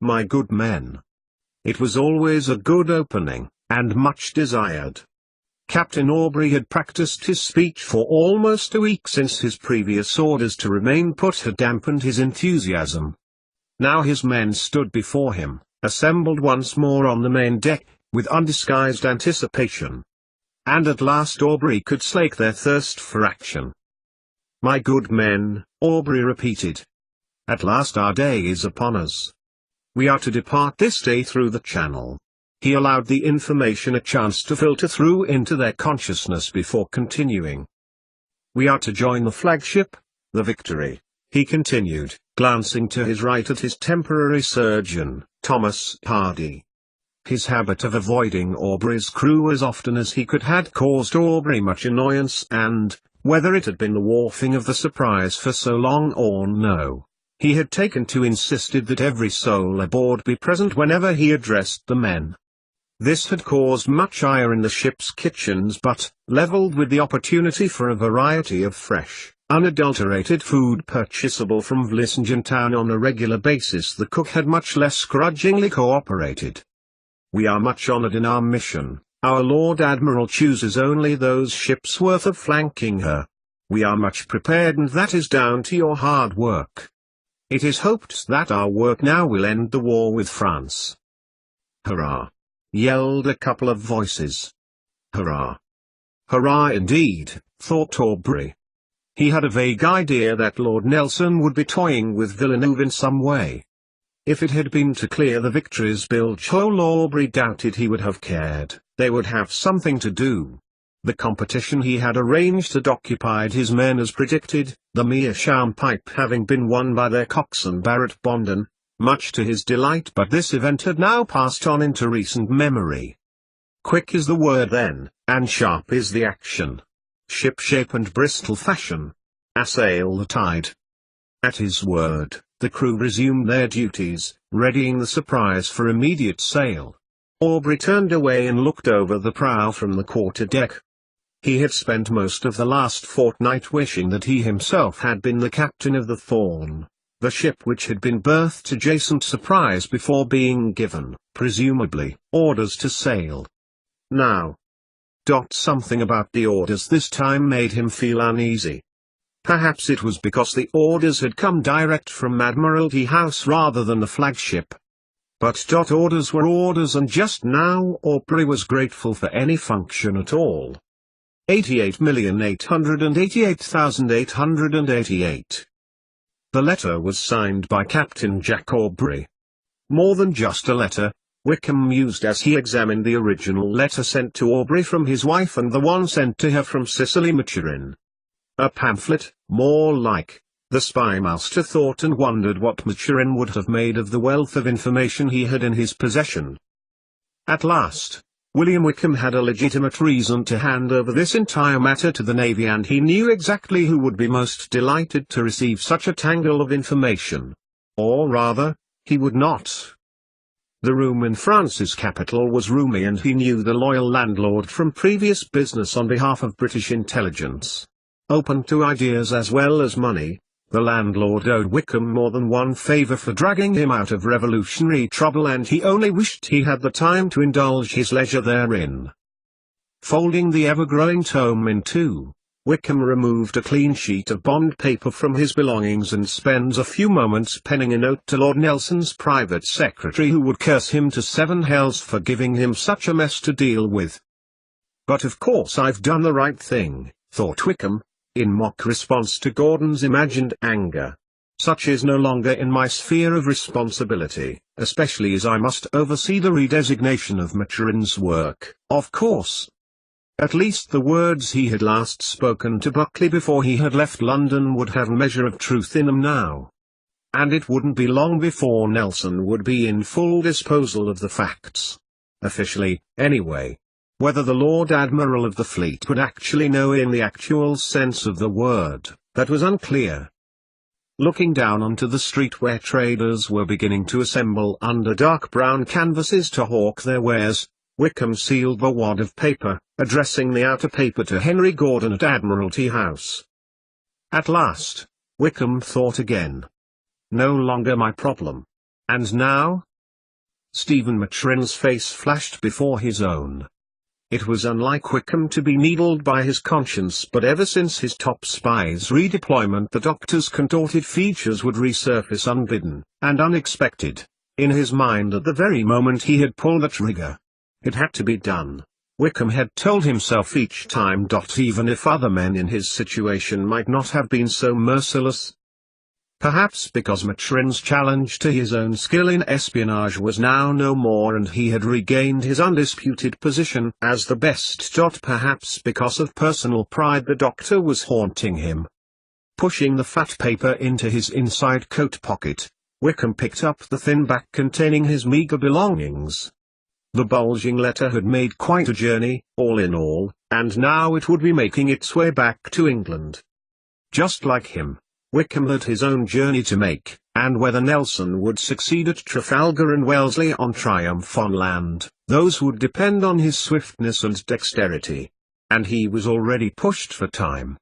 my good men. It was always a good opening, and much desired. Captain Aubrey had practiced his speech for almost a week since his previous orders to remain put had dampened his enthusiasm. Now his men stood before him, assembled once more on the main deck, with undisguised anticipation. And at last Aubrey could slake their thirst for action. "My good men," Aubrey repeated. "At last our day is upon us. We are to depart this day through the Channel." He allowed the information a chance to filter through into their consciousness before continuing. "We are to join the flagship, the Victory," he continued, glancing to his right at his temporary surgeon, Thomas Hardy. His habit of avoiding Aubrey's crew as often as he could had caused Aubrey much annoyance and, whether it had been the wharfing of the Surprise for so long or no, he had taken to insisted that every soul aboard be present whenever he addressed the men. This had caused much ire in the ship's kitchens, but, levelled with the opportunity for a variety of fresh, unadulterated food purchasable from Vlissingen town on a regular basis, the cook had much less grudgingly cooperated. "We are much honoured in our mission. Our Lord Admiral chooses only those ships worth of flanking her. We are much prepared, and that is down to your hard work. It is hoped that our work now will end the war with France." "Hurrah!" yelled a couple of voices. "Hurrah! Hurrah indeed," thought Aubrey. He had a vague idea that Lord Nelson would be toying with Villeneuve in some way. If it had been to clear the Victory's bilge hole, Aubrey doubted he would have cared. They would have something to do. The competition he had arranged had occupied his men as predicted, the Meerschaum pipe having been won by their coxswain Barrett Bonden, much to his delight, but this event had now passed on into recent memory. Quick is the word then, and sharp is the action. Ship-shape and Bristol fashion. Assail the tide. At his word, the crew resumed their duties, readying the Surprise for immediate sail. Aubrey turned away and looked over the prow from the quarter-deck. He had spent most of the last fortnight wishing that he himself had been the captain of the Thorn, the ship which had been berthed adjacent Surprise before being given, presumably, orders to sail. Now, something about the orders this time made him feel uneasy. Perhaps it was because the orders had come direct from Admiralty House rather than the flagship. But orders were orders, and just now Aubrey was grateful for any function at all. 88,888,888. The letter was signed by Captain Jack Aubrey. More than just a letter, Wickham mused as he examined the original letter sent to Aubrey from his wife and the one sent to her from Cicely Maturin. A pamphlet, more like, the spymaster thought, and wondered what Maturin would have made of the wealth of information he had in his possession. At last, William Wickham had a legitimate reason to hand over this entire matter to the Navy, and he knew exactly who would be most delighted to receive such a tangle of information. Or rather, he would not. The room in France's capital was roomy, and he knew the loyal landlord from previous business on behalf of British intelligence. Open to ideas as well as money, the landlord owed Wickham more than one favour for dragging him out of revolutionary trouble, and he only wished he had the time to indulge his leisure therein. Folding the ever-growing tome in two, Wickham removed a clean sheet of bond paper from his belongings and spends a few moments penning a note to Lord Nelson's private secretary, who would curse him to seven hells for giving him such a mess to deal with. "But of course I've done the right thing," thought Wickham, in mock response to Gordon's imagined anger. "Such is no longer in my sphere of responsibility, especially as I must oversee the redesignation of Maturin's work, of course." At least the words he had last spoken to Buckley before he had left London would have a measure of truth in them now. And it wouldn't be long before Nelson would be in full disposal of the facts. Officially, anyway. Whether the Lord Admiral of the fleet would actually know in the actual sense of the word, that was unclear. Looking down onto the street where traders were beginning to assemble under dark brown canvases to hawk their wares, Wickham sealed the wad of paper, addressing the outer paper to Henry Gordon at Admiralty House. At last, Wickham thought again. No longer my problem. And now, Stephen Maturin's face flashed before his own. It was unlike Wickham to be needled by his conscience, but ever since his top spy's redeployment the doctor's contorted features would resurface unbidden, and unexpected, in his mind at the very moment he had pulled the trigger. It had to be done, Wickham had told himself each time. Even if other men in his situation might not have been so merciless. Perhaps because Maturin's challenge to his own skill in espionage was now no more and he had regained his undisputed position as the best. Perhaps because of personal pride the doctor was haunting him. Pushing the fat paper into his inside coat pocket, Wickham picked up the thin bag containing his meager belongings. The bulging letter had made quite a journey, all in all, and now it would be making its way back to England. Just like him, Wickham had his own journey to make, and whether Nelson would succeed at Trafalgar and Wellesley on Triumph on land, those would depend on his swiftness and dexterity. And he was already pushed for time.